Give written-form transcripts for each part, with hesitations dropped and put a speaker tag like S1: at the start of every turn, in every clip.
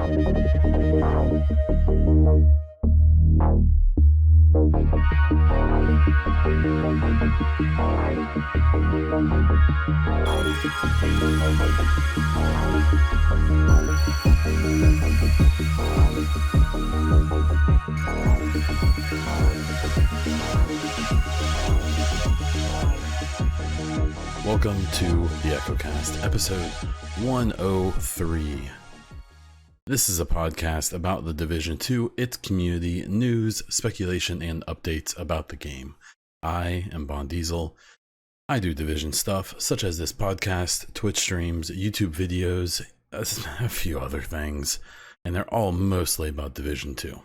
S1: Welcome to the EchoCast, episode 103. This is a podcast about the Division 2, its community, news, speculation, and updates about the game. I am Bond Diesel. I do Division stuff, such as this podcast, Twitch streams, YouTube videos, a few other things, and they're all mostly about Division 2.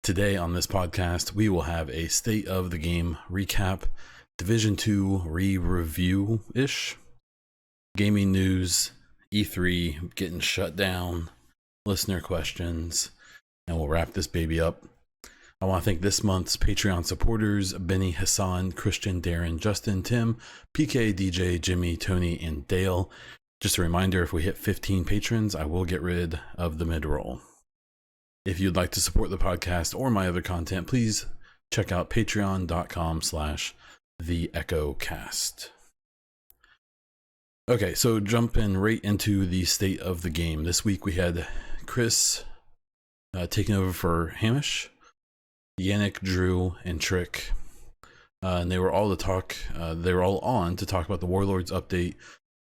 S1: Today on this podcast, we will have a State of the Game recap, Division 2 re-review-ish, gaming news, E3 getting shut down, listener questions, and we'll wrap this baby up. I want to thank this month's Patreon supporters, Benny, Hassan, Christian, Darren, Justin, Tim, PK, DJ, Jimmy, Tony, and Dale. Just a reminder, if we hit 15 patrons, I will get rid of the mid-roll. If you'd like to support the podcast or my other content, please check out patreon.com/theechocast. Okay, so jumping right into the state of the game. This week we had Chris taking over for Hamish, Yannick, Drew, and Trick. And they were all on to talk about the Warlords update,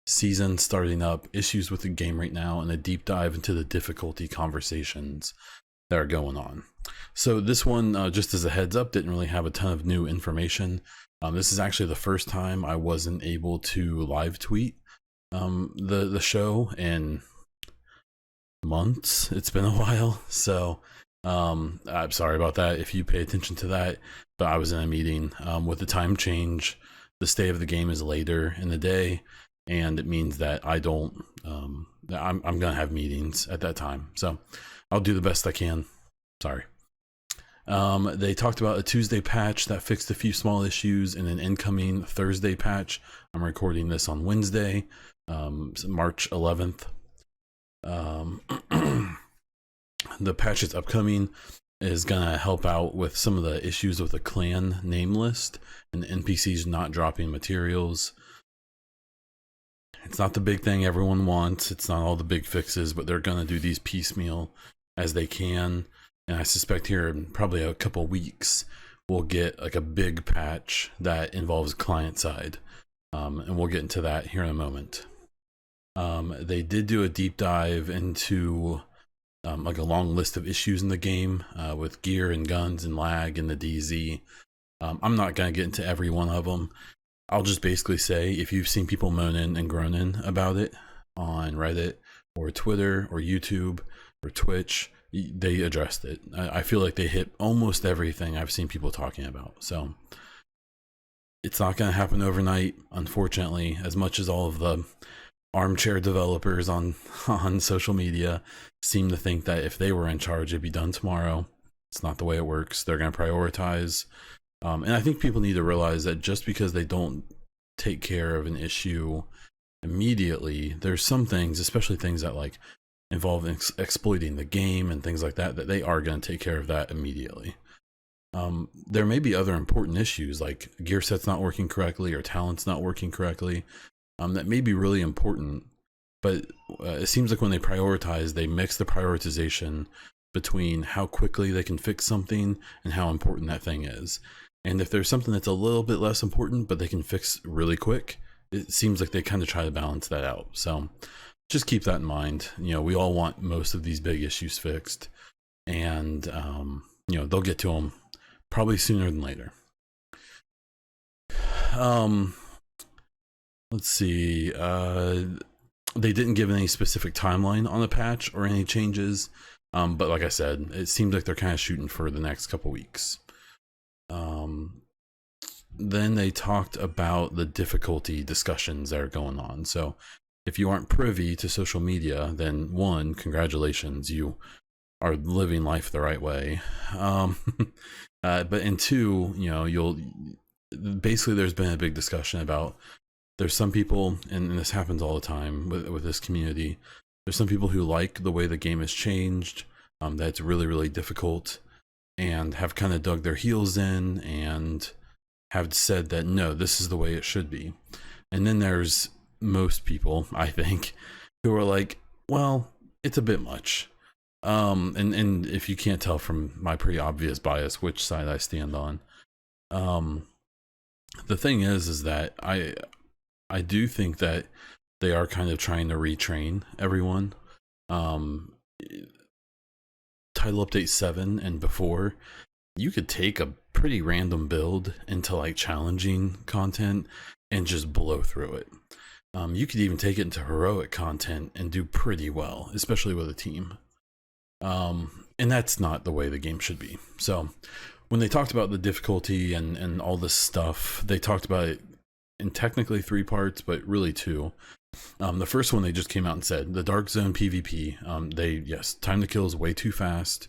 S1: season starting up, issues with the game right now, and a deep dive into the difficulty conversations that are going on. So this one, just as a heads up, didn't really have a ton of new information. This is actually the first time I wasn't able to live tweet the show in months. It's been a while, so I'm sorry about that if you pay attention to that, but I was in a meeting. With the time change, the state of the game is later in the day, and it means that I'm gonna have meetings at that time, so I'll do the best I can. Sorry. They talked about a Tuesday patch that fixed a few small issues and an incoming Thursday patch. I'm recording this on Wednesday, March 11th. The patch that's upcoming is gonna help out with some of the issues with the clan name list and NPCs not dropping materials. It's not the big thing everyone wants. It's not all the big fixes, but they're gonna do these piecemeal as they can. And I suspect here in probably a couple weeks, we'll get like a big patch that involves client side. And we'll get into that here in a moment. They did do a deep dive into like a long list of issues in the game with gear and guns and lag and the DZ. I'm not going to get into every one of them. I'll just basically say, if you've seen people moaning and groaning about it on Reddit or Twitter or YouTube or Twitch, they addressed it. I feel like they hit almost everything I've seen people talking about. So it's not going to happen overnight, unfortunately, as much as all of the armchair developers on social media seem to think that if they were in charge, it'd be done tomorrow. It's not the way it works. They're going to prioritize. And I think people need to realize that just because they don't take care of an issue immediately, there's some things, especially things that like involve exploiting the game and things like that, that they are going to take care of that immediately. There may be other important issues like gear sets not working correctly or talents not working correctly, that may be really important, but it seems like when they prioritize, they mix the prioritization between how quickly they can fix something and how important that thing is. And if there's something that's a little bit less important but they can fix really quick, it seems like they kind of try to balance that out. So just keep that in mind. You know, we all want most of these big issues fixed, and you know, they'll get to them probably sooner than later. Let's see. They didn't give any specific timeline on the patch or any changes, but like I said, it seems like they're kind of shooting for the next couple weeks. Then they talked about the difficulty discussions that are going on. So if you aren't privy to social media, then one, congratulations, you are living life the right way. But in two, you know, basically there's been a big discussion about, there's some people, and this happens all the time with this community, There's some people who like the way the game has changed, that's really, really difficult, and have kind of dug their heels in and have said that no, this is the way it should be. And then there's most people, I think, who are like, well, it's a bit much. And if you can't tell from my pretty obvious bias which side I stand on, the thing is that I do think that they are kind of trying to retrain everyone. Um, Title Update 7 and before, you could take a pretty random build into like challenging content and just blow through it. You could even take it into heroic content and do pretty well, especially with a team. And that's not the way the game should be. So when they talked about the difficulty and all this stuff, they talked about it in technically 3 parts, but really 2. The first one, they just came out and said the Dark Zone PvP. Yes, time to kill is way too fast.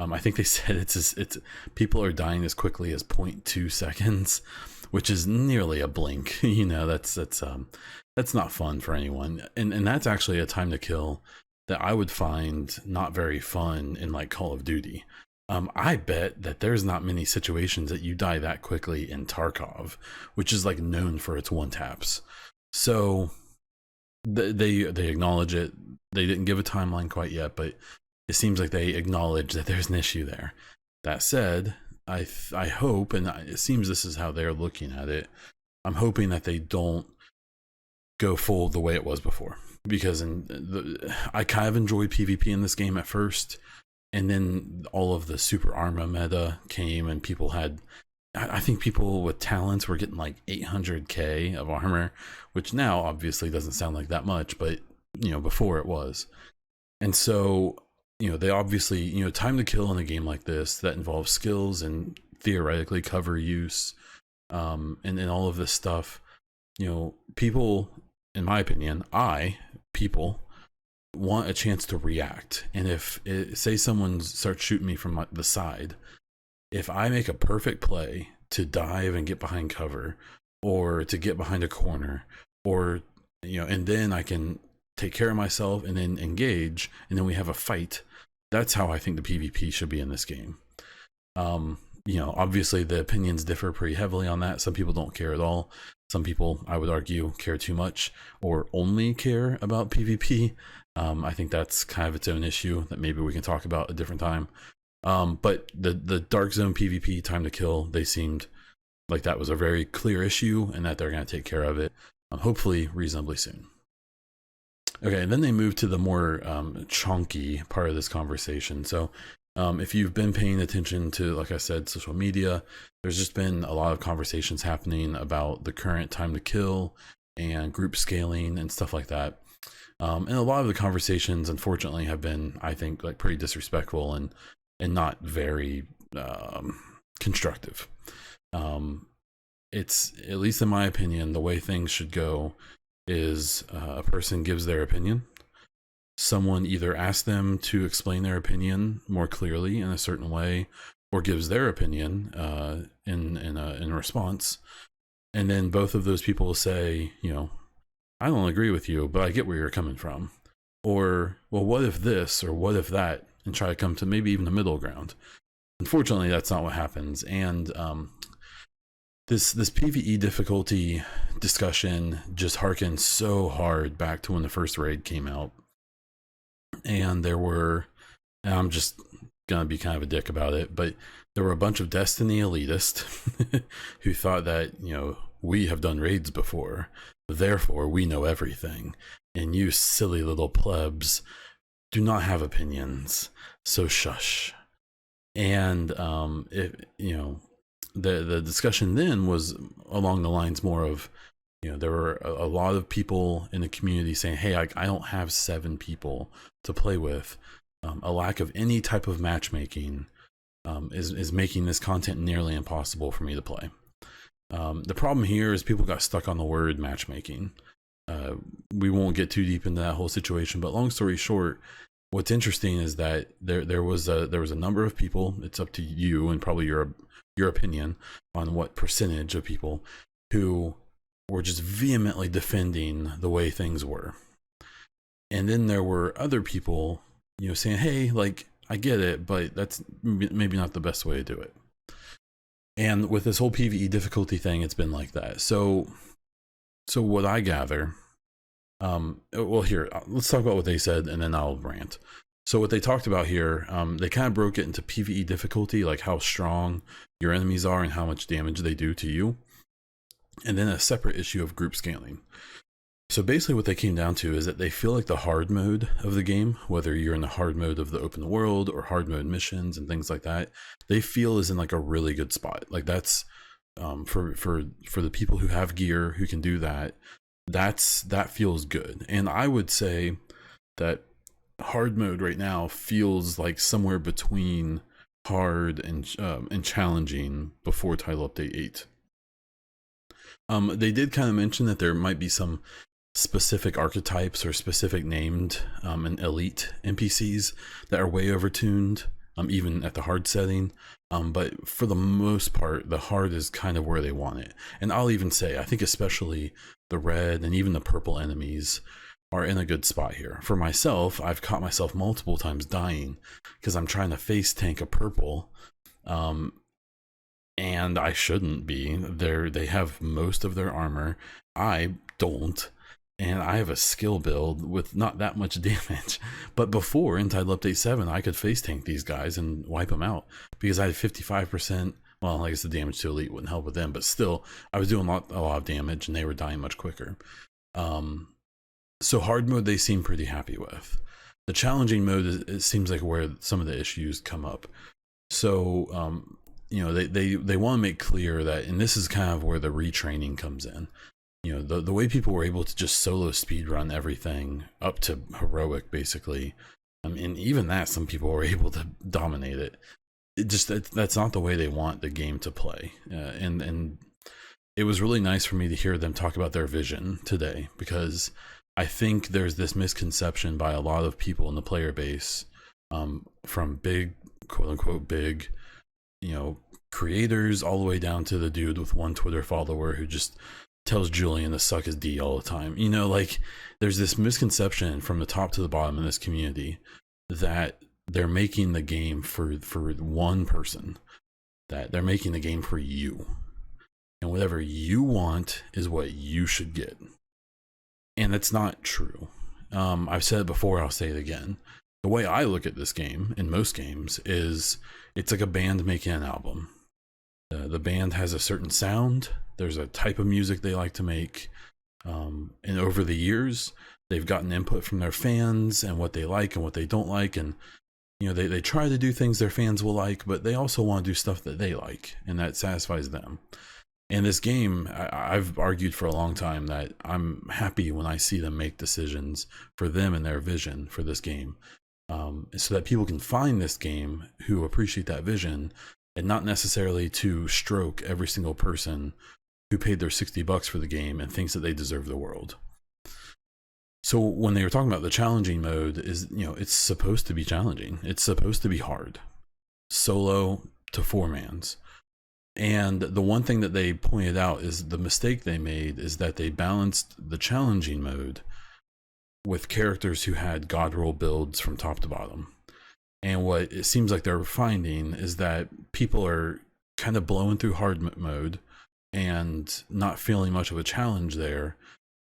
S1: I think they said it's people are dying as quickly as 0.2 seconds, which is nearly a blink. You know, that's not fun for anyone. And that's actually a time to kill that I would find not very fun in like Call of Duty. I bet that there's not many situations that you die that quickly in Tarkov, which is like known for its one taps. So they acknowledge it. They didn't give a timeline quite yet, but it seems like they acknowledge that there's an issue there. That said, I hope, and it seems this is how they're looking at it, I'm hoping that they don't go full the way it was before, because I kind of enjoyed PvP in this game at first, and then all of the super armor meta came, and people had, I think people with talents were getting like 800k of armor, which now obviously doesn't sound like that much, but you know, before it was. And so, you know, they obviously, you know, time to kill in a game like this that involves skills and theoretically cover use, and all of this stuff, you know, people, in my opinion, people want a chance to react. And if say someone starts shooting me from the side, if I make a perfect play to dive and get behind cover, or to get behind a corner, or, you know, and then I can take care of myself and then engage, and then we have a fight. That's how I think the PvP should be in this game. You know, obviously the opinions differ pretty heavily on that. Some people don't care at all. Some people, I would argue, care too much or only care about PvP. I think that's kind of its own issue that maybe we can talk about a different time. But the Dark Zone PvP time to kill, they seemed like that was a very clear issue and that they're going to take care of it, hopefully reasonably soon. Okay, and then they move to the more chunky part of this conversation. So if you've been paying attention to, like I said, social media, there's just been a lot of conversations happening about the current time to kill and group scaling and stuff like that. And a lot of the conversations, unfortunately, have been, I think, like pretty disrespectful and not very constructive. It's, at least in my opinion, the way things should go is a person gives their opinion. Someone either asks them to explain their opinion more clearly in a certain way, or gives their opinion in response. And then both of those people say, you know, I don't agree with you, but I get where you're coming from. Or, well, what if this, or what if that, and try to come to maybe even a middle ground. Unfortunately, that's not what happens. And this PvE difficulty discussion just harkens so hard back to when the first raid came out. And there were, and I'm just gonna be kind of a dick about it, but there were a bunch of Destiny elitists who thought that, you know, we have done raids before, therefore we know everything, and you silly little plebs do not have opinions, so shush. And you know, the discussion then was along the lines more of, you know, there were a lot of people in the community saying, hey, I don't have 7 people to play with. A lack of any type of matchmaking is making this content nearly impossible for me to play. The problem here is people got stuck on the word matchmaking. We won't get too deep into that whole situation, but long story short, what's interesting is that there was a number of people, it's up to you and probably your opinion on what percentage of people who were just vehemently defending the way things were. And then there were other people, saying, hey, like, I get it, but that's maybe not the best way to do it. And with this whole PvE difficulty thing, it's been like that. So what I gather, well, here, let's talk about what they said, and then I'll rant. So what they talked about here, they kind of broke it into PvE difficulty, like how strong your enemies are and how much damage they do to you, and then a separate issue of group scaling. So basically what they came down to is that they feel like the hard mode of the game, whether you're in the hard mode of the open world or hard mode missions and things like that, they feel is in like a really good spot. Like that's for the people who have gear who can do that, that feels good. And I would say that hard mode right now feels like somewhere between hard and challenging before title update 8. They did kind of mention that there might be some specific archetypes or specific named and elite NPCs that are way overtuned, even at the hard setting. But for the most part, the hard is kind of where they want it. And I'll even say, I think especially the red and even the purple enemies are in a good spot here. For myself, I've caught myself multiple times dying because I'm trying to face tank a purple. And I shouldn't be. They have most of their armor. I don't. And I have a skill build with not that much damage. But before, in Title Update 7, I could face tank these guys and wipe them out because I had 55%. Well, I guess the damage to elite wouldn't help with them, but still, I was doing a lot of damage and they were dying much quicker. So hard mode, they seem pretty happy with. The challenging mode, it seems like where some of the issues come up. So, they want to make clear that, and this is kind of where the retraining comes in. The way people were able to just solo speed run everything up to heroic, basically. And even that, some people were able to dominate it. That's not the way they want the game to play. And it was really nice for me to hear them talk about their vision today, because I think there's this misconception by a lot of people in the player base, from big, quote unquote, big, creators all the way down to the dude with one Twitter follower who just tells Julian to suck his D all the time. Like there's this misconception from the top to the bottom in this community that they're making the game for one person, that they're making the game for you. And whatever you want is what you should get. And that's not true. I've said it before, I'll say it again. The way I look at this game, in most games, is it's like a band making an album. The band has a certain sound. There's a type of music they like to make. And over the years, they've gotten input from their fans and what they like and what they don't like. And, they try to do things their fans will like, but they also want to do stuff that they like and that satisfies them. And this game, I've argued for a long time that I'm happy when I see them make decisions for them and their vision for this game. So that people can find this game who appreciate that vision, and not necessarily to stroke every single person who paid their $60 for the game and thinks that they deserve the world. So when they were talking about the challenging mode, is it's supposed to be challenging. It's supposed to be hard, solo to 4-mans. And the one thing that they pointed out is the mistake they made is that they balanced the challenging mode with characters who had god roll builds from top to bottom. And what it seems like they're finding is that people are kind of blowing through hard mode and not feeling much of a challenge there.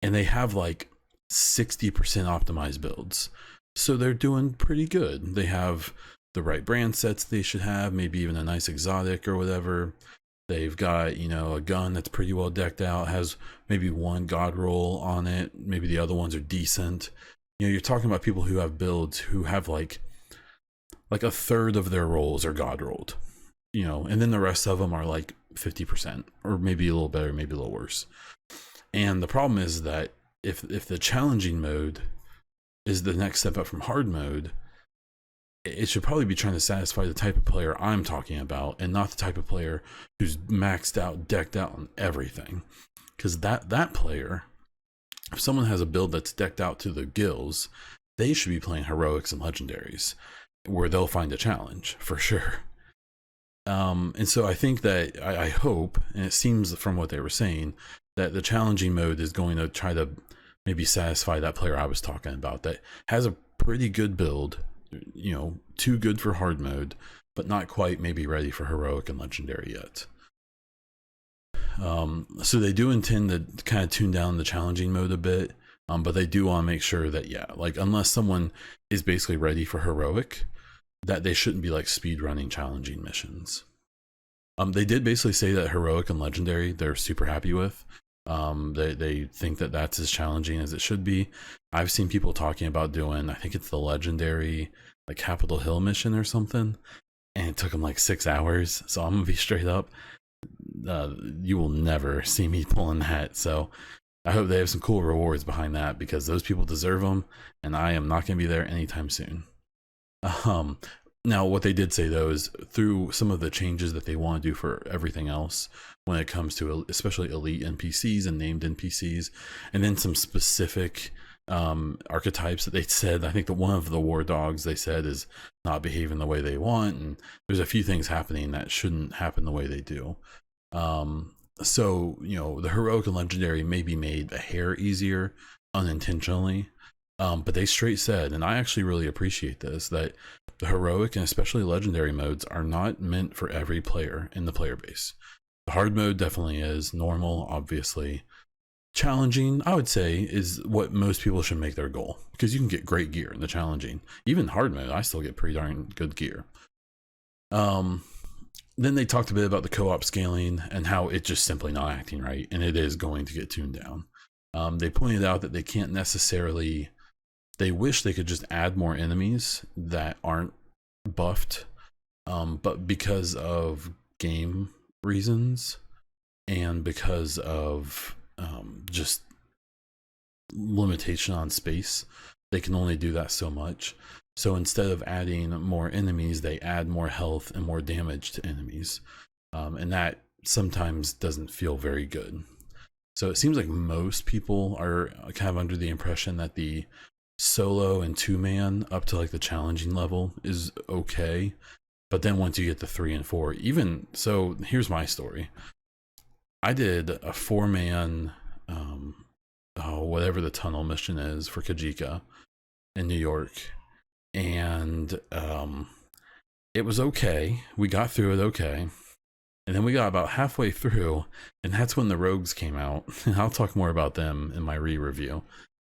S1: And they have like 60% optimized builds. So they're doing pretty good. They have the right brand sets they should have, maybe even a nice exotic or whatever. They've got, a gun that's pretty well decked out, has maybe one god roll on it. Maybe the other ones are decent. You're talking about people who have builds who have like a third of their rolls are god rolled, and then the rest of them are like 50% or maybe a little better, maybe a little worse. And the problem is that if the challenging mode is the next step up from hard mode, it should probably be trying to satisfy the type of player I'm talking about, and not the type of player who's maxed out, decked out on everything. Because that player, if someone has a build that's decked out to the gills, they should be playing heroics and legendaries, where they'll find a challenge for sure. And so I think that I hope, and it seems from what they were saying, that the challenging mode is going to try to maybe satisfy that player I was talking about that has a pretty good build, you know, too good for hard mode, but not quite maybe ready for heroic and legendary yet. So they do intend to kind of tune down the challenging mode a bit, but they do want to make sure that, yeah, like unless someone is basically ready for heroic, that they shouldn't be like speed running challenging missions. They did basically say that heroic and legendary they're super happy with. They think that that's as challenging as it should be. I've seen people talking about doing, I think it's the legendary like Capitol Hill mission or something, and it took them like 6 hours. So I'm gonna be straight up, you will never see me pulling that. So I hope they have some cool rewards behind that, because those people deserve them, and I am not gonna be there anytime soon. Um, Now, what they did say though is through some of the changes that they want to do for everything else, when it comes to especially elite NPCs and named NPCs, and then some specific archetypes that they said. I think that one of the war dogs they said is not behaving the way they want, and there's a few things happening that shouldn't happen the way they do. So, you know, the heroic and legendary may be made a hair easier unintentionally. But they straight said, and I actually really appreciate this, that the heroic and especially legendary modes are not meant for every player in the player base. The hard mode definitely is. Normal, obviously. Challenging, I would say, is what most people should make their goal, because you can get great gear in the challenging. Even hard mode, I still get pretty darn good gear. Then they talked a bit about the co-op scaling and how it's just simply not acting right, and it is going to get tuned down. They pointed out that they can't necessarily, they wish they could just add more enemies that aren't buffed, but because of game reasons and because of just limitation on space, they can only do that so much. So instead of adding more enemies, they add more health and more damage to enemies, and that sometimes doesn't feel very good. So it seems like most people are kind of under the impression that the solo and 2-man up to like the challenging level is okay, but then once you get to 3 and 4, even so, here's my story. I did a 4-man whatever the tunnel mission is for Kajika in New York, and it was okay. We got through it okay, and then we got about halfway through, and that's when the rogues came out. And I'll talk more about them in my re-review.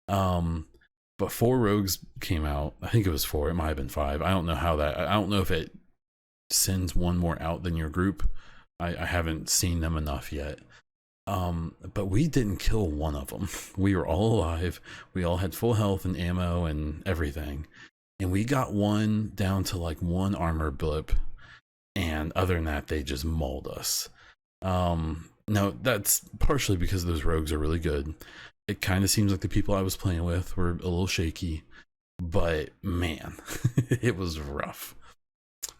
S1: But 4 rogues came out. I think it was 4. It might have been 5. I don't know how that. I don't know if it sends one more out than your group. I haven't seen them enough yet. But we didn't kill one of them. We were all alive. We all had full health and ammo and everything. And we got one down to like 1 armor blip. And other than that, they just mauled us. Now, that's partially because those rogues are really good. It kind of seems like the people I was playing with were a little shaky, but man, it was rough.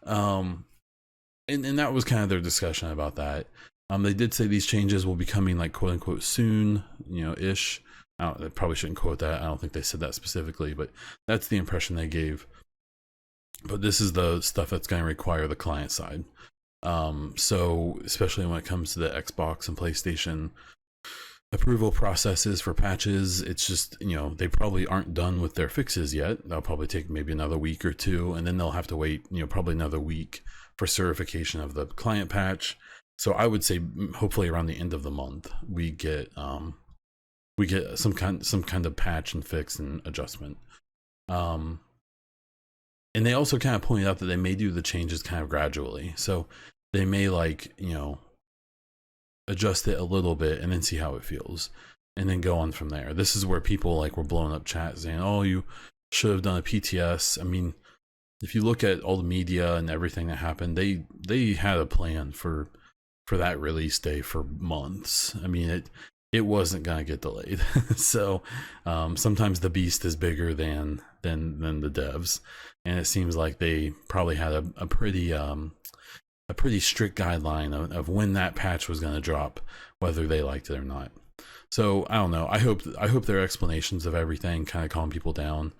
S1: And that was kind of their discussion about that. They did say these changes will be coming like quote unquote soon, you know, ish. I probably shouldn't quote that. I don't think they said that specifically, but that's the impression they gave. But this is the stuff that's going to require the client side. So especially when it comes to the Xbox and PlayStation approval processes for patches, it's just, you know, they probably aren't done with their fixes yet. They'll probably take maybe another week or 2, and then they'll have to wait, you know, probably another week for certification of the client patch. So I would say hopefully around the end of the month we get some kind of patch and fix and adjustment. And they also kind of pointed out that they may do the changes kind of gradually. So they may, like, you know, adjust it a little bit and then see how it feels and then go on from there. This is where people like were blowing up chat saying, oh, you should have done a PTS. I mean, if you look at all the media and everything that happened, they had a plan for that release day for months. I mean, it wasn't gonna get delayed. So sometimes the beast is bigger than the devs, and it seems like they probably had a pretty strict guideline of when that patch was going to drop, whether they liked it or not. So I don't know. I hope their explanations of everything kind of calm people down.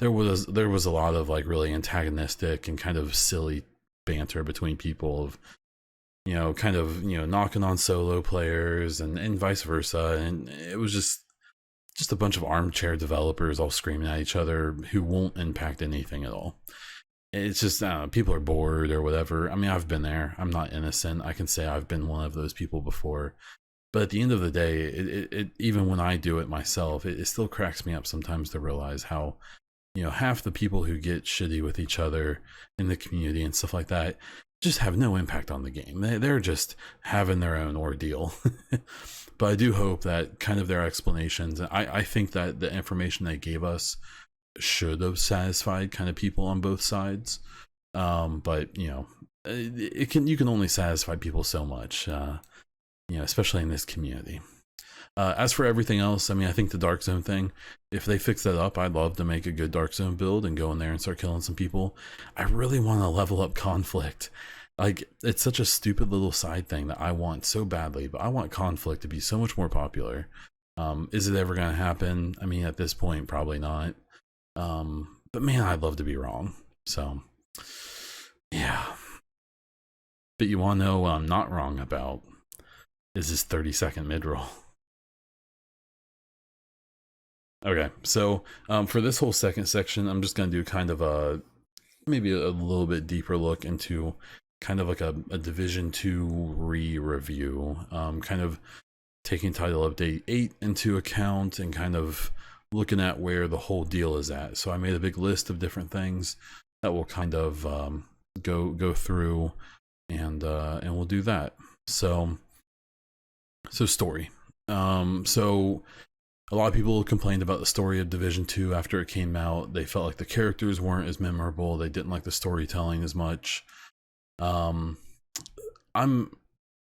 S1: There was a lot of like really antagonistic and kind of silly banter between people of, you know, kind of, you know, knocking on solo players and vice versa, and it was just, just a bunch of armchair developers all screaming at each other who won't impact anything at all. It's just people are bored or whatever. I mean, I've been there. I'm not innocent. I can say I've been one of those people before. But at the end of the day, it even when I do it myself, it still cracks me up sometimes to realize how, half the people who get shitty with each other in the community and stuff like that just have no impact on the game. They're just having their own ordeal. But I do hope that kind of their explanations, I think that the information they gave us should have satisfied kind of people on both sides. But you can only satisfy people so much, especially in this community. As for everything else, I mean, I think the Dark Zone thing, if they fix that up, I'd love to make a good Dark Zone build and go in there and start killing some people. I really want to level up conflict. Like, it's such a stupid little side thing that I want so badly, but I want conflict to be so much more popular. Is it ever going to happen? I mean, at this point, probably not. But man, I'd love to be wrong. So, yeah. But you want to know what I'm not wrong about is this 30-second mid-roll. Okay, so for this whole second section, I'm just going to do kind of maybe a little bit deeper look into kind of like a Division 2 re-review, kind of taking title update 8 into account and kind of looking at where the whole deal is at. So I made a big list of different things that we'll kind of go through, and we'll do that. So story. So a lot of people complained about the story of Division 2 after it came out. They felt like the characters weren't as memorable. They didn't like the storytelling as much. I'm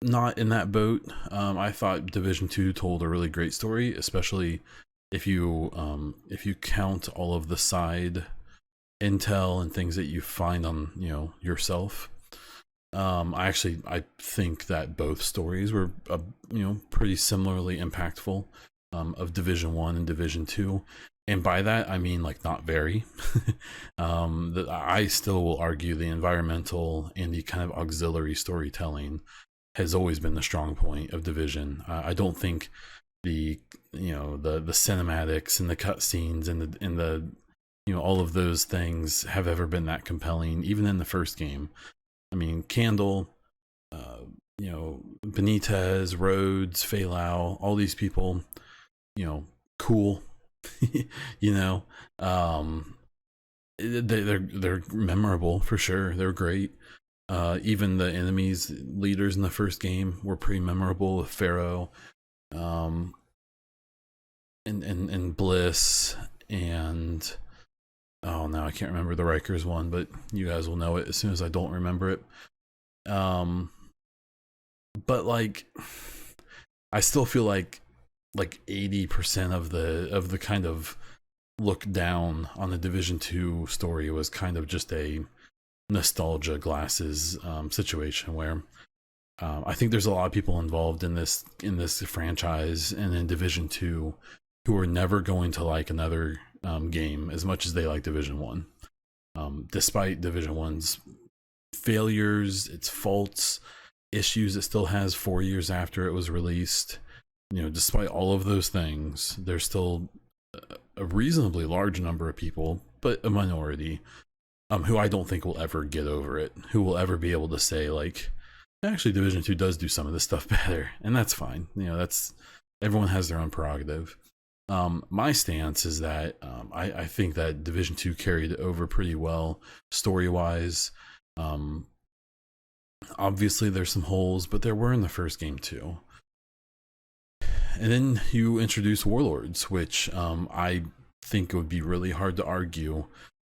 S1: not in that boat. I thought Division 2 told a really great story, especially if you count all of the side intel and things that you find on yourself. I think that both stories were pretty similarly impactful, of Division 1 and Division 2, and by that I mean like not very. I still will argue the environmental and the kind of auxiliary storytelling has always been the strong point of Division. I don't think the cinematics and the cutscenes and the all of those things have ever been that compelling, even in the first game. I mean, Candle, Benitez, Rhodes, Feilau, all these people, cool. They're memorable for sure. They're great. Even the enemies leaders in the first game were pretty memorable, with Pharaoh, and Bliss, and oh, now I can't remember the Rikers one, but you guys will know it as soon as I don't remember it. But like, I still feel like 80% of the kind of look down on the Division 2 story was kind of just a nostalgia glasses situation, where I think there's a lot of people involved in this franchise and in Division 2 who are never going to like another game as much as they like Division 1, despite Division 1's failures, its faults, issues it still has 4 years after it was released. Despite all of those things, there's still a reasonably large number of people, but a minority, who I don't think will ever get over it, who will ever be able to say like, actually Division 2 does do some of this stuff better, and that's fine. That's, everyone has their own prerogative. My stance is that I think that Division 2 carried it over pretty well story-wise. Obviously there's some holes, but there were in the first game too. And then you introduce Warlords, which I think it would be really hard to argue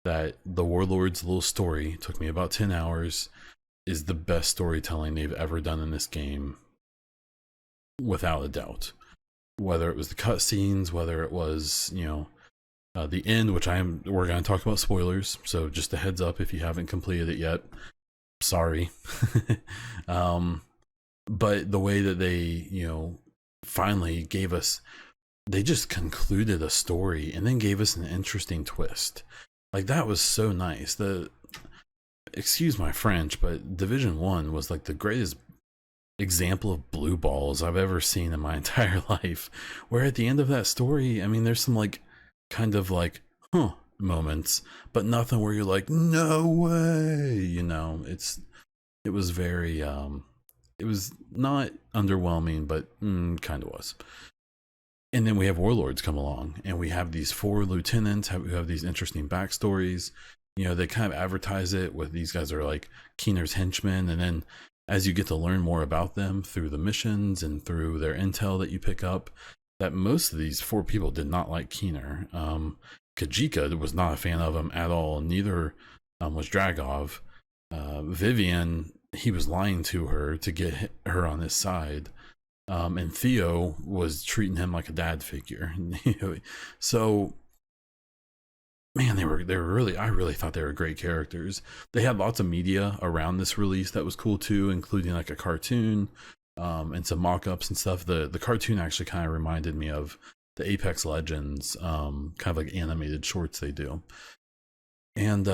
S1: that the Warlords little story, took me about 10 hours, is the best storytelling they've ever done in this game, without a doubt. Whether it was the cutscenes, whether it was, the end, which we're going to talk about spoilers, so just a heads up if you haven't completed it yet. Sorry. But the way that they, finally gave us, they just concluded a story and then gave us an interesting twist. Like, that was so nice. Excuse my French, but Division 1 was like the greatest example of blue balls I've ever seen in my entire life. Where at the end of that story, I mean, there's some like kind of like, huh, moments, but nothing where you're like, no way, you know. It was very it was not underwhelming, but kind of was. And then we have Warlords come along, and we have these four lieutenants who have these interesting backstories. You know, they kind of advertise it with these guys are like Keener's henchmen, and then as you get to learn more about them through the missions and through their intel that you pick up, that most of these four people did not like Keener. Kajika was not a fan of him at all. Neither was Dragov. Vivian, he was lying to her to get her on his side. And Theo was treating him like a dad figure. So man, they were really, I really thought they were great characters. They had lots of media around this release that was cool too, including like a cartoon, and some mock-ups and stuff. The cartoon actually kind of reminded me of the Apex Legends, kind of like animated shorts they do. And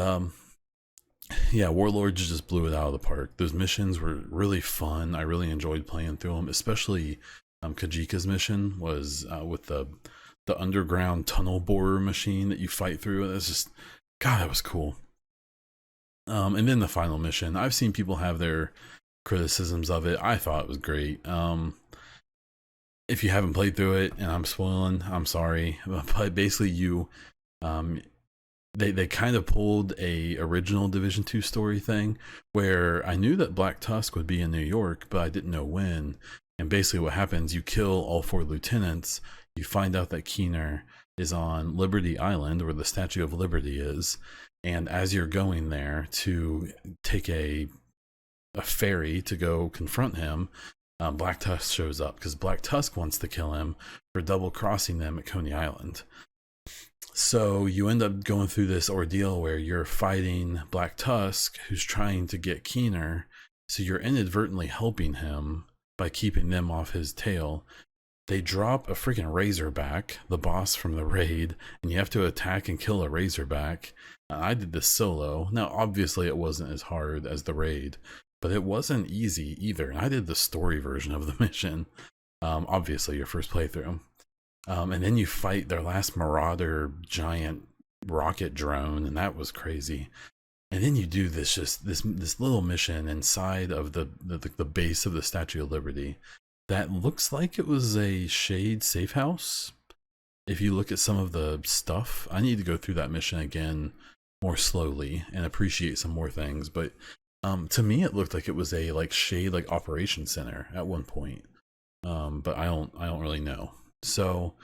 S1: yeah, Warlords just blew it out of the park. Those missions were really fun. I really enjoyed playing through them, especially Kajika's mission was with the underground tunnel borer machine that you fight through. That's just, God, that was cool. And then the final mission, I've seen people have their criticisms of it. I thought it was great. If you haven't played through it, and I'm spoiling, I'm sorry, but basically you um, they kind of pulled a original Division 2 story thing where I knew that Black Tusk would be in New York, but I didn't know when. And basically what happens, you kill all four lieutenants, you find out that Keener is on Liberty Island where the Statue of Liberty is, and as you're going there to take a ferry to go confront him, Black Tusk shows up because Black Tusk wants to kill him for double crossing them at Coney Island. So you end up going through this ordeal where you're fighting Black Tusk, who's trying to get Keener. So you're inadvertently helping him by keeping them off his tail. They drop a freaking Razorback, the boss from the raid, and you have to attack and kill a Razorback. I did this solo. Now, obviously, it wasn't as hard as the raid, but it wasn't easy either. And I did the story version of the mission. Obviously, your first playthrough. And then you fight their last Marauder giant rocket drone, and that was crazy. And then you do this little mission inside of the base of the Statue of Liberty that looks like it was a shade safe house. If you look at some of the stuff, I need to go through that mission again more slowly and appreciate some more things. But to me, it looked like it was a like shade like operation center at one point. But I don't really know. So,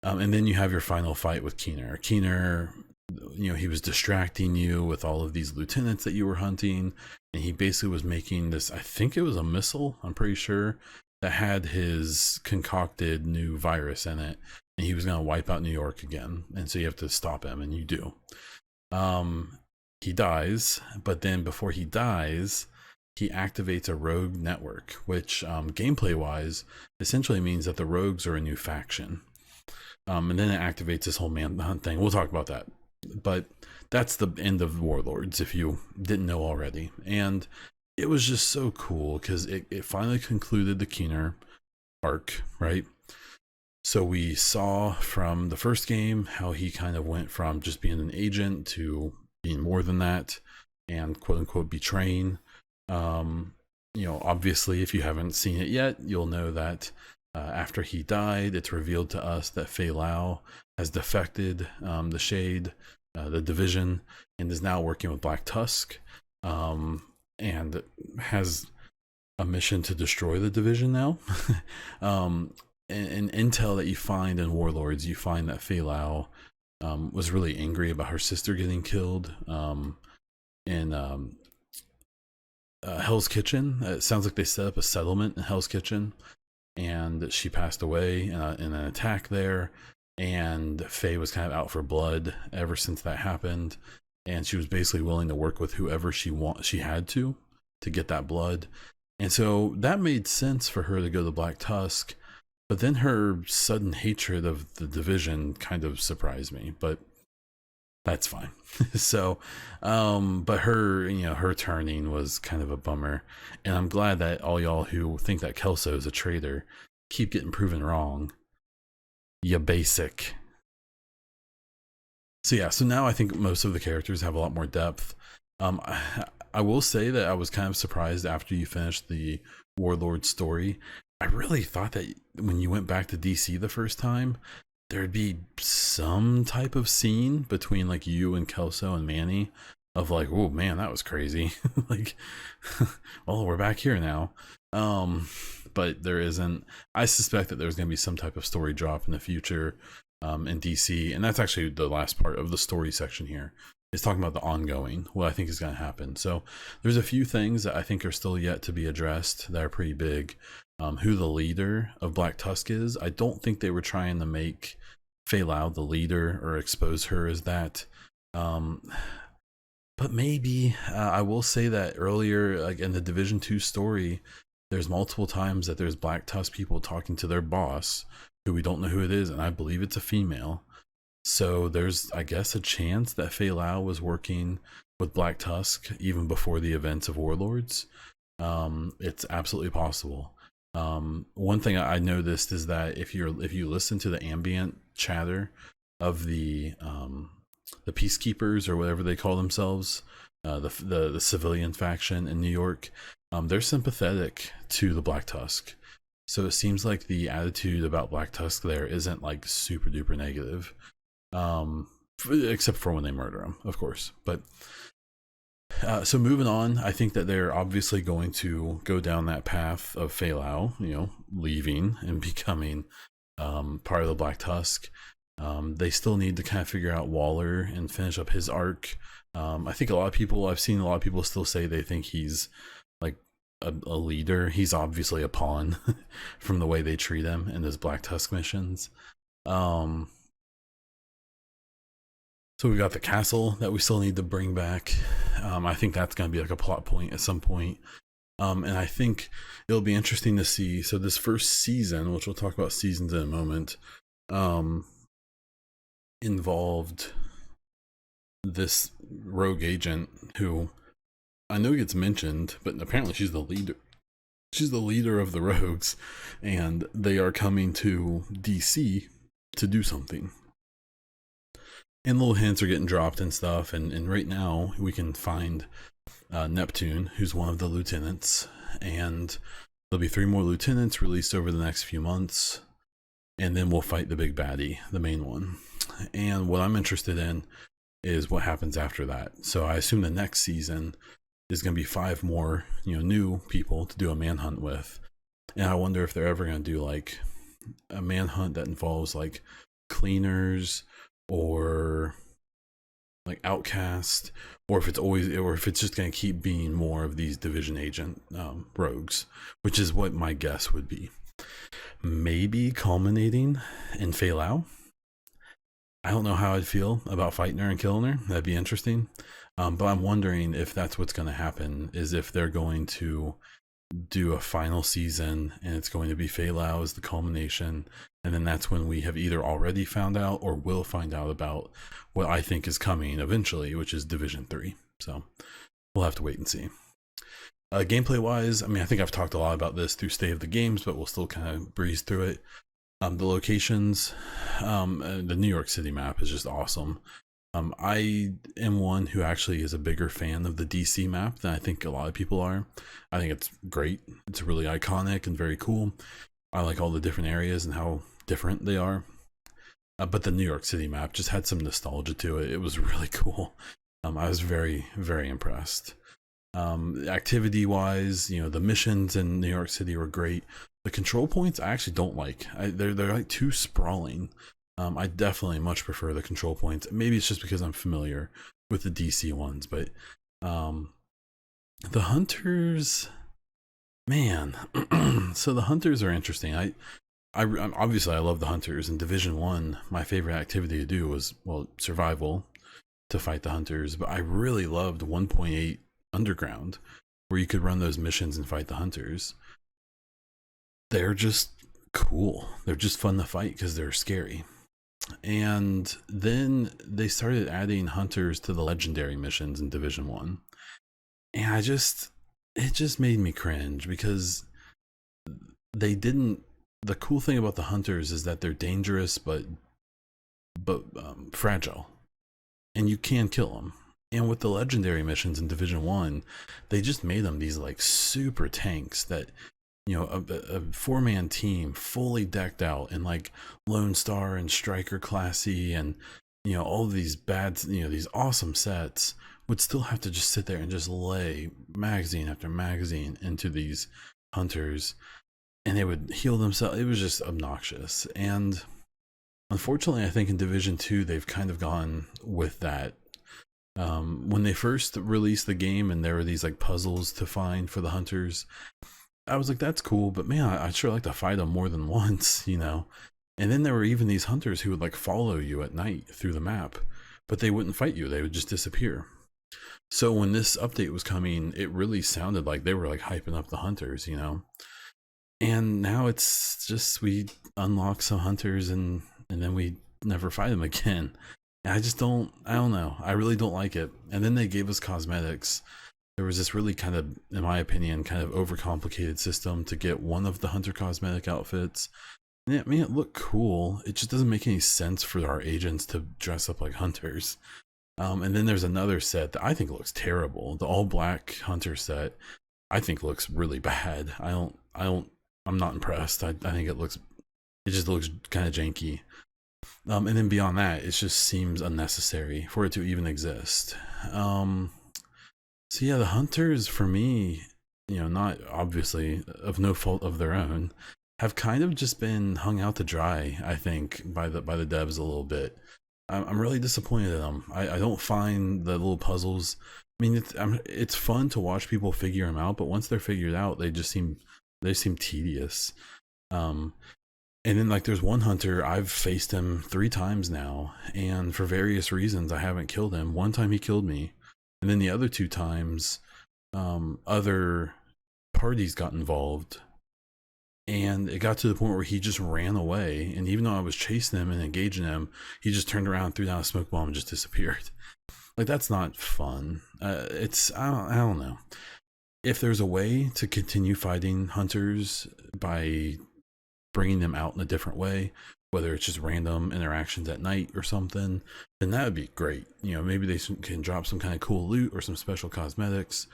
S1: and then you have your final fight with Keener. Keener, you know, he was distracting you with all of these lieutenants that you were hunting, and he basically was making this, I think it was a missile, I'm pretty sure, that had his concocted new virus in it, and he was going to wipe out New York again. And so you have to stop him, and you do. He dies, but then before he dies, he activates a rogue network, which gameplay wise essentially means that the rogues are a new faction. And then it activates this whole manhunt thing. We'll talk about that. But that's the end of Warlords, if you didn't know already. And it was just so cool because it finally concluded the Keener arc, right? So we saw from the first game how he kind of went from just being an agent to being more than that and quote unquote betraying. You know, obviously, if you haven't seen it yet, you'll know that after he died, it's revealed to us that Fei Lao has defected the Shade, the Division, and is now working with Black Tusk, and has a mission to destroy the Division now. And intel that you find in Warlords, you find that Fei Lao was really angry about her sister getting killed in Hell's Kitchen. It sounds like they set up a settlement in Hell's Kitchen, and she passed away in an attack there. And Faye was kind of out for blood ever since that happened, and she was basically willing to work with whoever she had to get that blood. And so that made sense for her to go to Black Tusk. But then her sudden hatred of the Division kind of surprised me. But That's fine. So, but her, her turning was kind of a bummer, and I'm glad that all y'all who think that Kelso is a traitor keep getting proven wrong. You basic. So yeah, so now I think most of the characters have a lot more depth. I will say that I was kind of surprised after you finished the Warlord story. I really thought that when you went back to DC the first time, there'd be some type of scene between like you and Kelso and Manny of like, oh man, that was crazy. Like, well, we're back here now. But there isn't. I suspect that there's going to be some type of story drop in the future in DC, and that's actually the last part of the story section here. Is talking about the ongoing, what I think is going to happen. So there's a few things that I think are still yet to be addressed that are pretty big. Who the leader of Black Tusk is, I don't think they were trying to make Fei Lao the leader or expose her as that. But maybe I will say that earlier, like in the Division 2 story, there's multiple times that there's Black Tusk people talking to their boss, who we don't know who it is, and I believe it's a female. So there's, I guess, a chance that Fei Lao was working with Black Tusk even before the events of Warlords. It's absolutely possible. One thing I noticed is that if you listen to the ambient chatter of the peacekeepers or whatever they call themselves, the civilian faction in New York, they're sympathetic to the Black Tusk. So it seems like the attitude about Black Tusk there isn't like super duper negative, except for when they murder him, of course. But so moving on, I think that they're obviously going to go down that path of Fei Lao, leaving and becoming part of the Black Tusk. They still need to kind of figure out Waller and finish up his arc. I think I've seen a lot of people still say they think he's like a leader. He's obviously a pawn from the way they treat him in his Black Tusk missions. So we got the castle that we still need to bring back. I think that's going to be like a plot point at some point. And I think it'll be interesting to see. So this first season, which we'll talk about seasons in a moment, involved this rogue agent who I know gets mentioned, but apparently she's the leader. She's the leader of the rogues, and they are coming to DC to do something. And little hints are getting dropped and stuff, and right now we can find Neptune, who's one of the lieutenants, and there'll be 3 more lieutenants released over the next few months, and then we'll fight the big baddie, the main one. And what I'm interested in is what happens after that. So I assume the next season is going to be 5 more, new people to do a manhunt with, and I wonder if they're ever going to do like a manhunt that involves like cleaners or like outcast, or if it's just going to keep being more of these division agent rogues, which is what my guess would be. Maybe culminating in Fei Lao. I don't know how I'd feel about fighting her and killing her. That'd be interesting. But I'm wondering if that's what's going to happen, is if they're going to do a final season and it's going to be Fei Lao as the culmination, and then that's when we have either already found out or will find out about what I think is coming eventually, which is Division 3. So we'll have to wait and see. Gameplay wise, I mean, I think I've talked a lot about this through State of the Games, but we'll still kind of breeze through it. The locations, the New York City map is just awesome. I am one who actually is a bigger fan of the DC map than I think a lot of people are. I think it's great. It's really iconic and very cool. I like all the different areas and how different they are. But the New York City map just had some nostalgia to it. It was really cool. I was very, very impressed. Activity wise, the missions in New York City were great. The control points I actually don't like. They're like too sprawling. I definitely much prefer the control points. Maybe it's just because I'm familiar with the DC ones, but the hunters, man. So the hunters are interesting. I obviously I love the hunters. In Division 1, my favorite activity to do was, well, survival, to fight the hunters, but I really loved 1.8 Underground, where you could run those missions and fight the hunters. They're just cool. They're just fun to fight because they're scary. And then they started adding hunters to the legendary missions in Division 1. And it just made me cringe because they didn't. The cool thing about the hunters is that they're dangerous but fragile, and you can kill them. And with the legendary missions in Division 1, they just made them these like super tanks that, you know, a four-man team fully decked out in like Lone Star and Striker classy and, you know, all of these these awesome sets would still have to just sit there and just lay magazine after magazine into these hunters, and they would heal themselves. It was just obnoxious. And unfortunately, I think in Division 2, they've kind of gone with that. When they first released the game and there were these like puzzles to find for the hunters, I was like, that's cool, but man, I'd sure like to fight them more than once, you know? And then there were even these hunters who would like follow you at night through the map, but they wouldn't fight you, they would just disappear. So when this update was coming, it really sounded like they were like hyping up the hunters, you know? And now it's just we unlock some hunters and then we never fight them again. And I don't know. I really don't like it. And then they gave us cosmetics. There was this really kind of, in my opinion, kind of overcomplicated system to get one of the hunter cosmetic outfits. And I mean, it looked cool. It just doesn't make any sense for our agents to dress up like hunters. And then there's another set that I think looks terrible. The all black hunter set, I think looks really bad. I'm not impressed. I think it just looks kind of janky. And then beyond that, it just seems unnecessary for it to even exist. So yeah, the hunters for me, you know, not obviously of no fault of their own, have kind of just been hung out to dry. I think by the devs a little bit. I'm really disappointed in them. I don't find the little puzzles. I mean, it's fun to watch people figure them out, but once they're figured out, they seem tedious. Um, and then like there's one hunter, I've faced him 3 times now, and for various reasons I haven't killed him. One time he killed me, and then the other 2 times, other parties got involved, and it got to the point where he just ran away. And even though I was chasing him and engaging him, he just turned around, threw down a smoke bomb, and just disappeared. Like that's not fun. I don't know. If there's a way to continue fighting hunters by bringing them out in a different way, whether it's just random interactions at night or something, then that would be great. You know, maybe they can drop some kind of cool loot or some special cosmetics.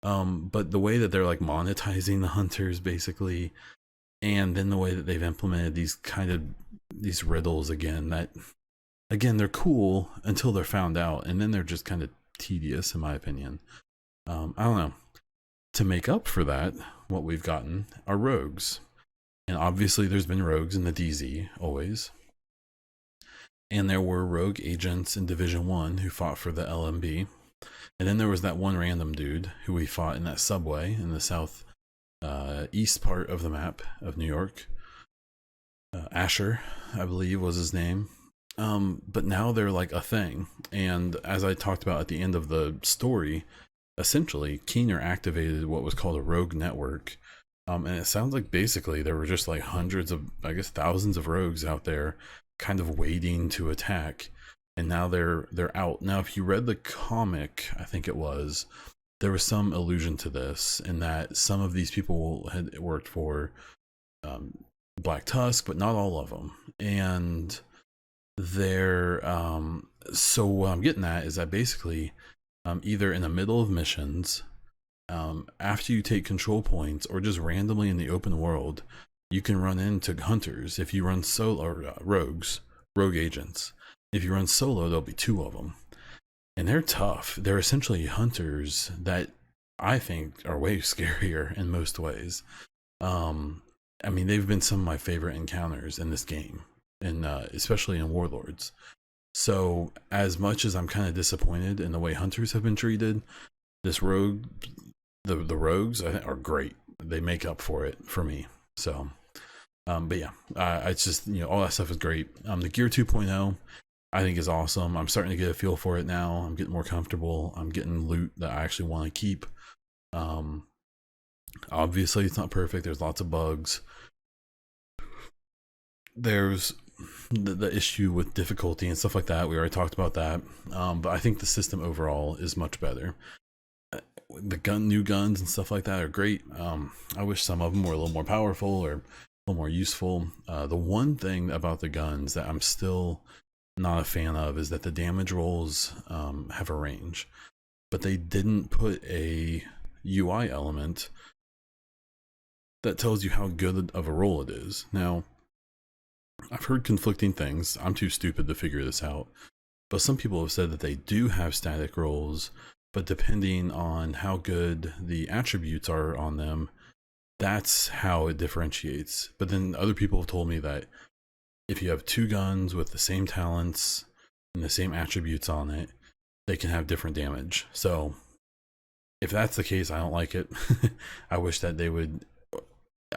S1: But the way that they're like monetizing the hunters basically, and then the way that they've implemented these riddles again, that again, they're cool until they're found out, and then they're just kind of tedious in my opinion. I don't know. To make up for that, what we've gotten are rogues. And obviously there's been rogues in the DZ always. And there were rogue agents in Division 1 who fought for the LMB. And then there was that one random dude who we fought in that subway in the south east part of the map of New York. Asher, I believe was his name. But now they're like a thing. And as I talked about at the end of the story, essentially Keener activated what was called a rogue network. And it sounds like basically there were just like hundreds of, I guess thousands of rogues out there kind of waiting to attack. And now they're out. Now, if you read the comic, I think it was, there was some allusion to this in that some of these people had worked for Black Tusk, but not all of them. And they're, so what I'm getting at is that basically either in the middle of missions, after you take control points, or just randomly in the open world, you can run into hunters. If you run solo, or rogue agents. If you run solo, there'll be 2 of them, and they're tough. They're essentially hunters that I think are way scarier in most ways. I mean, they've been some of my favorite encounters in this game, and especially in Warlords. So as much as I'm kind of disappointed in the way hunters have been treated, this rogue, the rogues, I think, are great. They make up for it for me. So, but yeah, it's just, you know, all that stuff is great. The Gear 2.0, I think is awesome. I'm starting to get a feel for it now. I'm getting more comfortable. I'm getting loot that I actually want to keep. Obviously it's not perfect. There's lots of bugs. There's the issue with difficulty and stuff like that. We already talked about that. But I think the system overall is much better. The new guns and stuff like that are great. I wish some of them were a little more powerful or a little more useful. The one thing about the guns that I'm still not a fan of is that the damage rolls have a range, but they didn't put a UI element that tells you how good of a roll it is. Now, I've heard conflicting things. I'm too stupid to figure this out, but some people have said that they do have static rolls, but depending on how good the attributes are on them, that's how it differentiates. But then other people have told me that if you have two guns with the same talents and the same attributes on it, they can have different damage. So if that's the case, I don't like it. I wish that they would.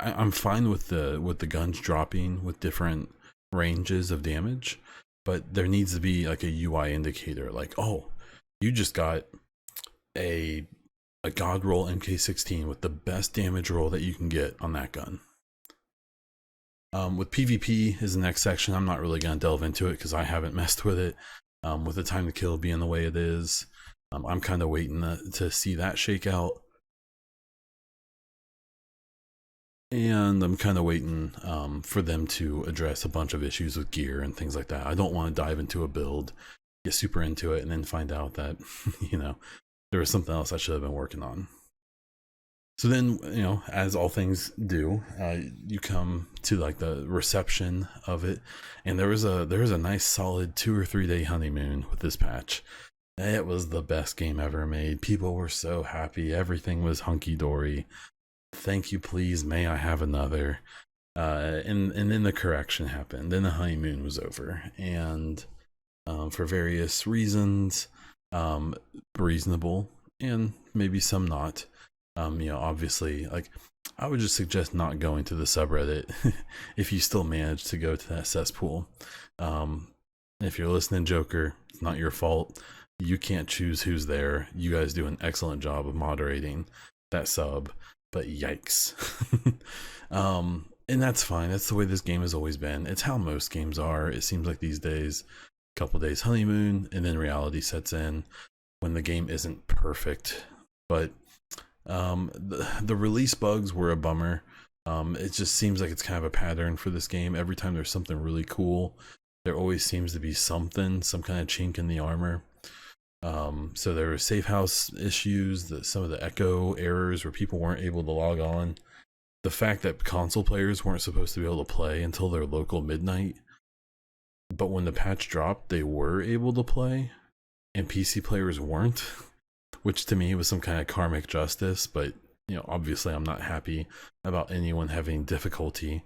S1: I'm fine with the guns dropping with different ranges of damage, but there needs to be like a UI indicator, like, oh, you just got a god roll MK16 with the best damage roll that you can get on that gun. With PvP is the next section. I'm not really going to delve into it because I haven't messed with it. With the time to kill being the way it is, I'm kind of waiting to see that shake out. And I'm kind of waiting for them to address a bunch of issues with gear and things like that. I don't want to dive into a build, get super into it, and then find out that, there was something else I should have been working on. So then, as all things do, you come to like the reception of it, and there was a nice solid 2 or 3 day honeymoon with this patch. It was the best game ever made. People were so happy. Everything was hunky dory. Thank you, please. May I have another? And then the correction happened. Then the honeymoon was over, and for various reasons, reasonable and maybe some not. Obviously, like, I would just suggest not going to the subreddit if you still manage to go to that cesspool. If you're listening, Joker, it's not your fault. You can't choose who's there. You guys do an excellent job of moderating that sub, but yikes. And that's fine. That's the way this game has always been. It's how most games are. It seems like these days, a couple days honeymoon, and then reality sets in when the game isn't perfect. But the release bugs were a bummer. It just seems like it's kind of a pattern for this game. Every time there's something really cool, there always seems to be some kind of chink in the armor. So there were safe house issues, some of the echo errors where people weren't able to log on. The fact that console players weren't supposed to be able to play until their local midnight, but when the patch dropped, they were able to play, and PC players weren't. Which to me was some kind of karmic justice, but obviously I'm not happy about anyone having difficulty.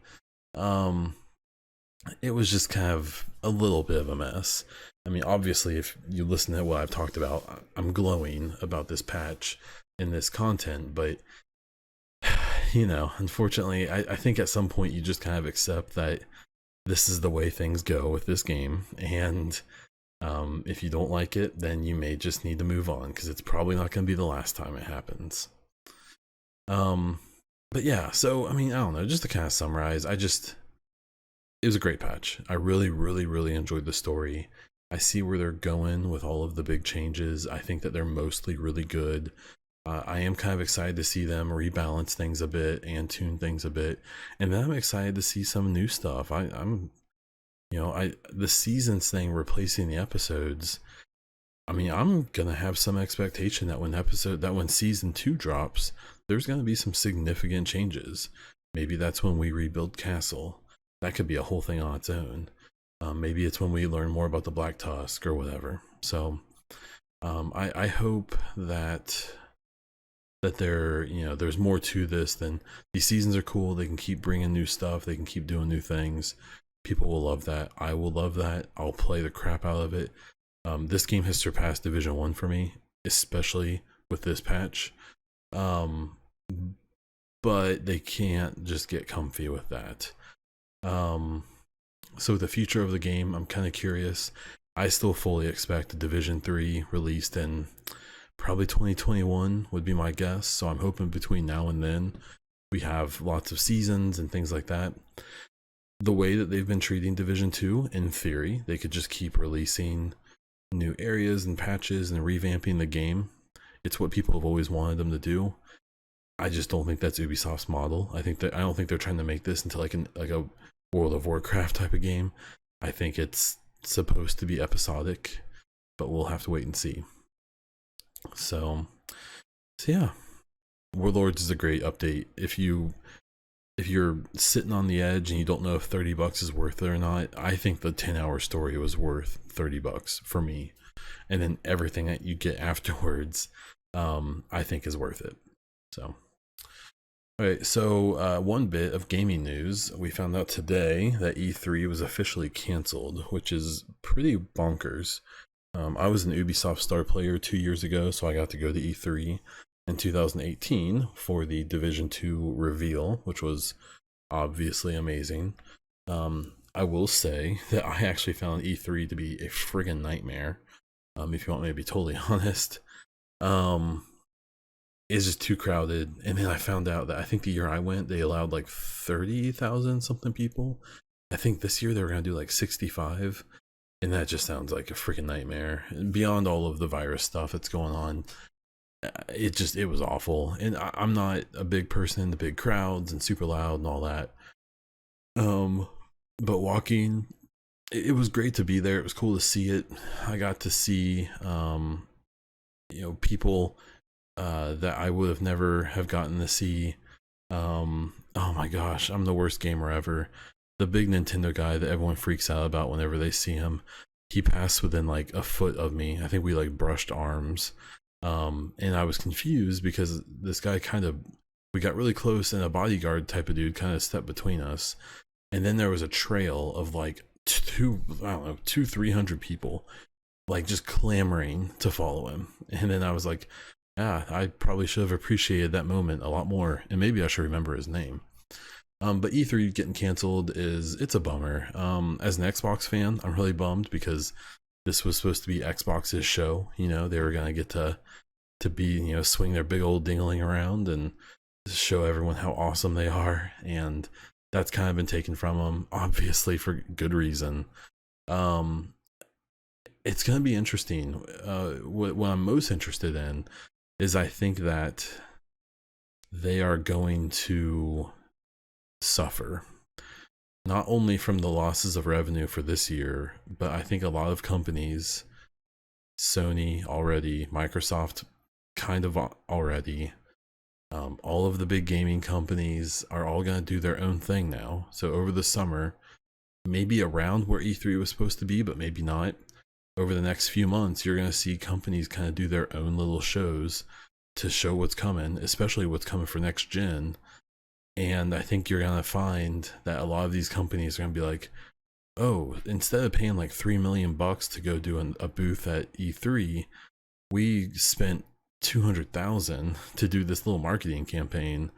S1: It was just kind of a little bit of a mess. I mean, obviously, if you listen to what I've talked about, I'm glowing about this patch and this content, but unfortunately, I think at some point you just kind of accept that this is the way things go with this game, and if you don't like it, then you may just need to move on, because it's probably not going to be the last time it happens. But yeah, so I mean, I don't know, just to kind of summarize, it was a great patch. I really, really, really enjoyed the story. I see where they're going with all of the big changes. I think that they're mostly really good. I am kind of excited to see them rebalance things a bit and tune things a bit, and then I'm excited to see some new stuff. The seasons thing replacing the episodes, I mean, I'm gonna have some expectation that when season 2 drops, there's gonna be some significant changes. Maybe that's when we rebuild Castle. That could be a whole thing on its own. Maybe it's when we learn more about the Black Tusk or whatever. So I hope that there's more to this than these seasons are cool. They can keep bringing new stuff. They can keep doing new things. People will love that. I will love that. I'll play the crap out of it. This game has surpassed Division 1 for me, especially with this patch. But they can't just get comfy with that. So the future of the game, I'm kind of curious. I still fully expect Division 3 released in probably 2021 would be my guess. So I'm hoping between now and then we have lots of seasons and things like that. the way that they've been treating Division 2, in theory, they could just keep releasing new areas and patches and revamping the game. It's what people have always wanted them to do. I just don't think that's Ubisoft's model. I don't think they're trying to make this into like a World of Warcraft type of game. I think it's supposed to be episodic, but we'll have to wait and see. So yeah, Warlords is a great update. If you're sitting on the edge and you don't know if $30 is worth it or not, I think the 10-hour story was worth $30 for me, and then everything that you get afterwards, I think is worth it. So, all right. So one bit of gaming news: we found out today that E3 was officially canceled, which is pretty bonkers. I was an Ubisoft star player 2 years ago, so I got to go to E3 in 2018 for the Division 2 reveal, which was obviously amazing. I will say that I actually found E3 to be a friggin' nightmare. If you want me to be totally honest, it's just too crowded. And then I found out that I think the year I went, they allowed like 30,000 something people. I think this year they were gonna do like 65, and that just sounds like a freaking nightmare. Beyond all of the virus stuff that's going on, it was awful. And I'm not a big person into big crowds and super loud and all that. But walking, it was great to be there. It was cool to see it. I got to see people that I would have never have gotten to see. Oh my gosh, I'm the worst gamer ever. The big Nintendo guy that everyone freaks out about whenever they see him, he passed within like a foot of me. I think we like brushed arms. And I was confused because this guy we got really close, and a bodyguard type of dude kind of stepped between us. And then there was a trail of like 300 people, like just clamoring to follow him. And then I was like, I probably should have appreciated that moment a lot more, and maybe I should remember his name. But E3 getting canceled it's a bummer. As an Xbox fan, I'm really bummed because this was supposed to be Xbox's show. They were gonna get to be, swing their big old dingling around and show everyone how awesome they are, and that's kind of been taken from them, obviously for good reason. It's gonna be interesting. What I'm most interested in is I think that they are going to suffer, not only from the losses of revenue for this year, but I think a lot of companies, Sony already, Microsoft kind of already, all of the big gaming companies are all going to do their own thing now. So over the summer, maybe around where E3 was supposed to be, but maybe not, over the next few months, you're going to see companies kind of do their own little shows to show what's coming, especially what's coming for next gen. And I think you're going to find that a lot of these companies are going to be like, oh, instead of paying like $3 million to go do a booth at E3, we spent 200,000 to do this little marketing campaign,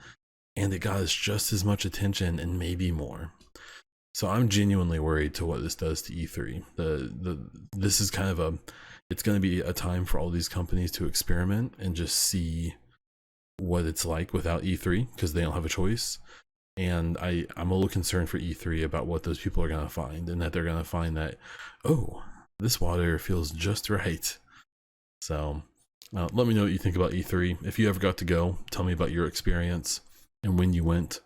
S1: and it got us just as much attention and maybe more. So I'm genuinely worried to what this does to E3. This is kind of it's going to be a time for all these companies to experiment and just see what it's like without E3, because they don't have a choice. And I'm a little concerned for E3 about what those people are going to find, and that they're going to find that, oh, this water feels just right. So let me know what you think about E3. If you ever got to go, tell me about your experience and when you went,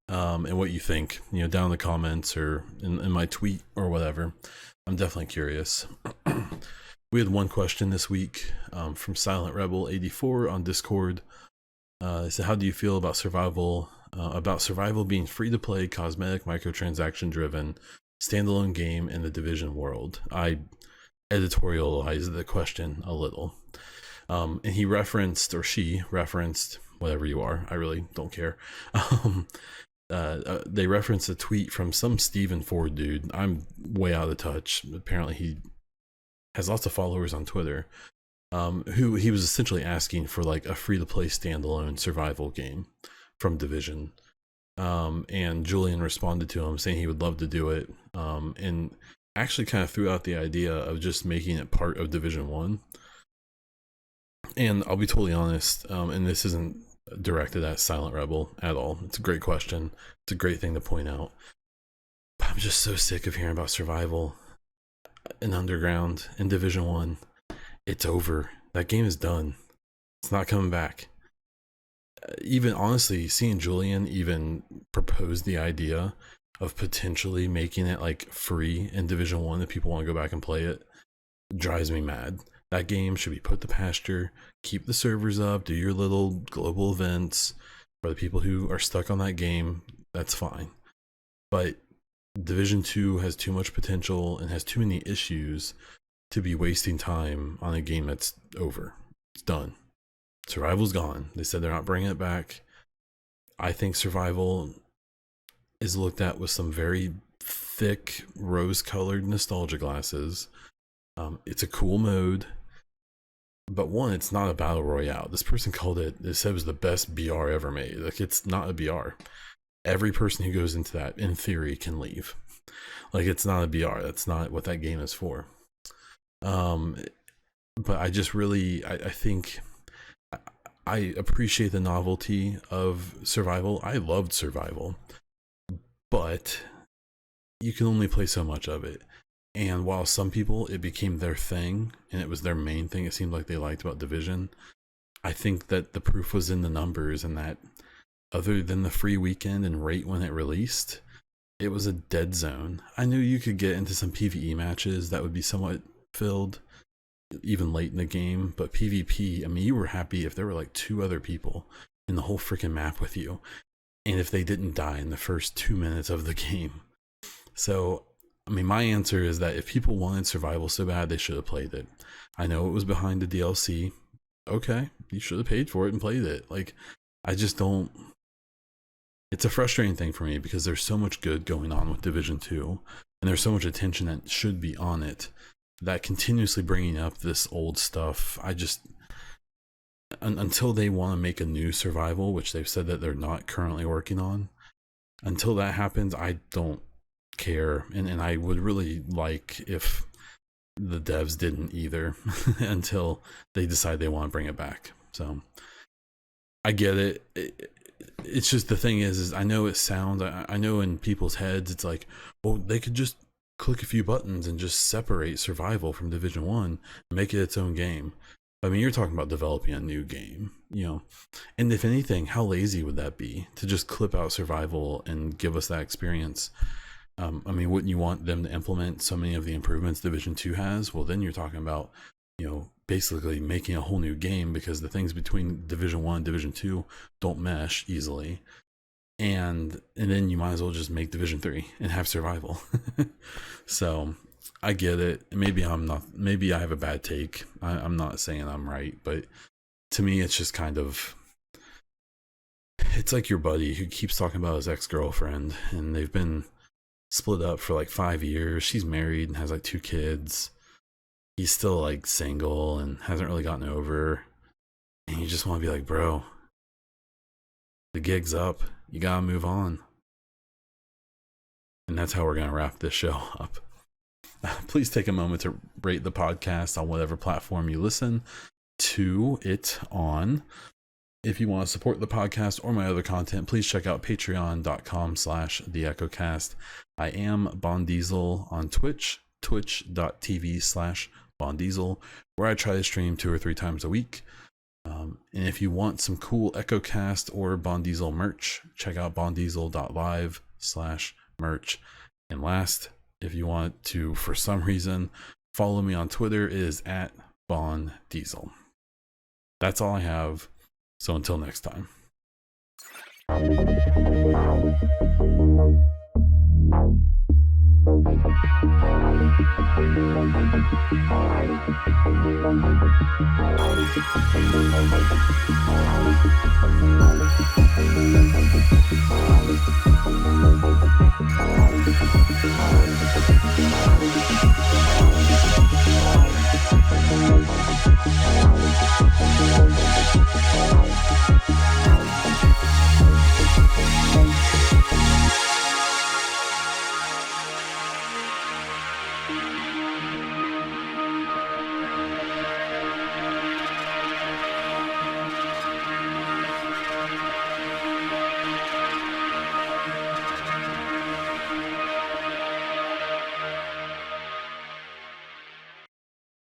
S1: and what you think, down in the comments or in my tweet or whatever. I'm definitely curious. We had one question this week from Silent Rebel 84 on Discord. They said, how do you feel about survival being free to play, cosmetic, microtransaction driven, standalone game in the Division world? I editorialized the question a little. And he referenced, or she referenced, whatever you are, I really don't care. They referenced a tweet from some Stephen Ford dude. I'm way out of touch. Apparently he has lots of followers on Twitter, who he was essentially asking for like a free to play standalone survival game from Division. And Julian responded to him saying he would love to do it, and actually kind of threw out the idea of just making it part of Division 1. And I'll be totally honest, and this isn't directed at Silent Rebel at all. It's a great question. It's a great thing to point out. I'm just so sick of hearing about survival in Underground in Division 1. It's over. That game is done. It's not coming back. Even honestly, seeing Julian even propose the idea of potentially making it like free in Division 1 if people want to go back and play it drives me mad. That game should be put to pasture. Keep the servers up, do your little global events for the people who are stuck on that game. That's fine. But Division 2 has too much potential and has too many issues to be wasting time on a game that's over. It's done. Survival's gone. They said they're not bringing it back. I think Survival is looked at with some very thick rose-colored nostalgia glasses. It's a cool mode, but one, it's not a battle royale. This person called it, they said it was the best BR ever made. Like, it's not a BR. Every person who goes into that, in theory, can leave. Like, it's not a BR. That's not what that game is for. But I just really, I think I appreciate the novelty of Survival. I loved Survival, but you can only play so much of it. And while some people, it became their thing and it was their main thing, it seemed like they liked about Division, I think that the proof was in the numbers, and that other than the free weekend and right when it released, it was a dead zone. I knew you could get into some PvE matches that would be somewhat filled even late in the game, but PvP, I mean, you were happy if there were like 2 other people in the whole freaking map with you, and if they didn't die in the first 2 minutes of the game. So I mean, my answer is that if people wanted Survival so bad, they should have played it. I know it was behind the DLC. Okay, you should have paid for it and played it. Like, I just don't. It's a frustrating thing for me because there's so much good going on with Division 2, and there's so much attention that should be on it, that continuously bringing up this old stuff, I just, until they want to make a new Survival, which they've said that they're not currently working on, until that happens, I don't care. And I would really like if the devs didn't either until they decide they want to bring it back. So I get it. It's just, the thing is I know it sounds, I know in people's heads it's like, well, they could just click a few buttons and just separate Survival from Division 1 and make it its own game. I mean, you're talking about developing a new game, you know, and if anything, how lazy would that be to just clip out Survival and give us that experience? I mean, wouldn't you want them to implement so many of the improvements Division 2 has? Well, then you're talking about, you know, basically making a whole new game, because the things between Division 1 and Division 2 don't mesh easily. And then you might as well just make Division 3 and have Survival. So I get it. Maybe I have a bad take. I'm not saying I'm right, but to me, it's just kind of, it's like your buddy who keeps talking about his ex-girlfriend, and they've been split up for like 5 years. She's married and has like 2 kids. He's still like single and hasn't really gotten over. And you just want to be like, bro, the gig's up. You gotta move on. And that's how we're gonna wrap this show up. Please take a moment to rate the podcast on whatever platform you listen to it on. If you want to support the podcast or my other content, please check out patreon.com/theechocast. I am Bon Diesel on Twitch, twitch.tv/BonDiesel, where I try to stream 2 or 3 times a week. And if you want some cool EchoCast or Bon Diesel merch, check out bondiesel.live/merch. And last, if you want to, for some reason, follow me on Twitter, it is @BonDiesel. That's all I have. So until next time.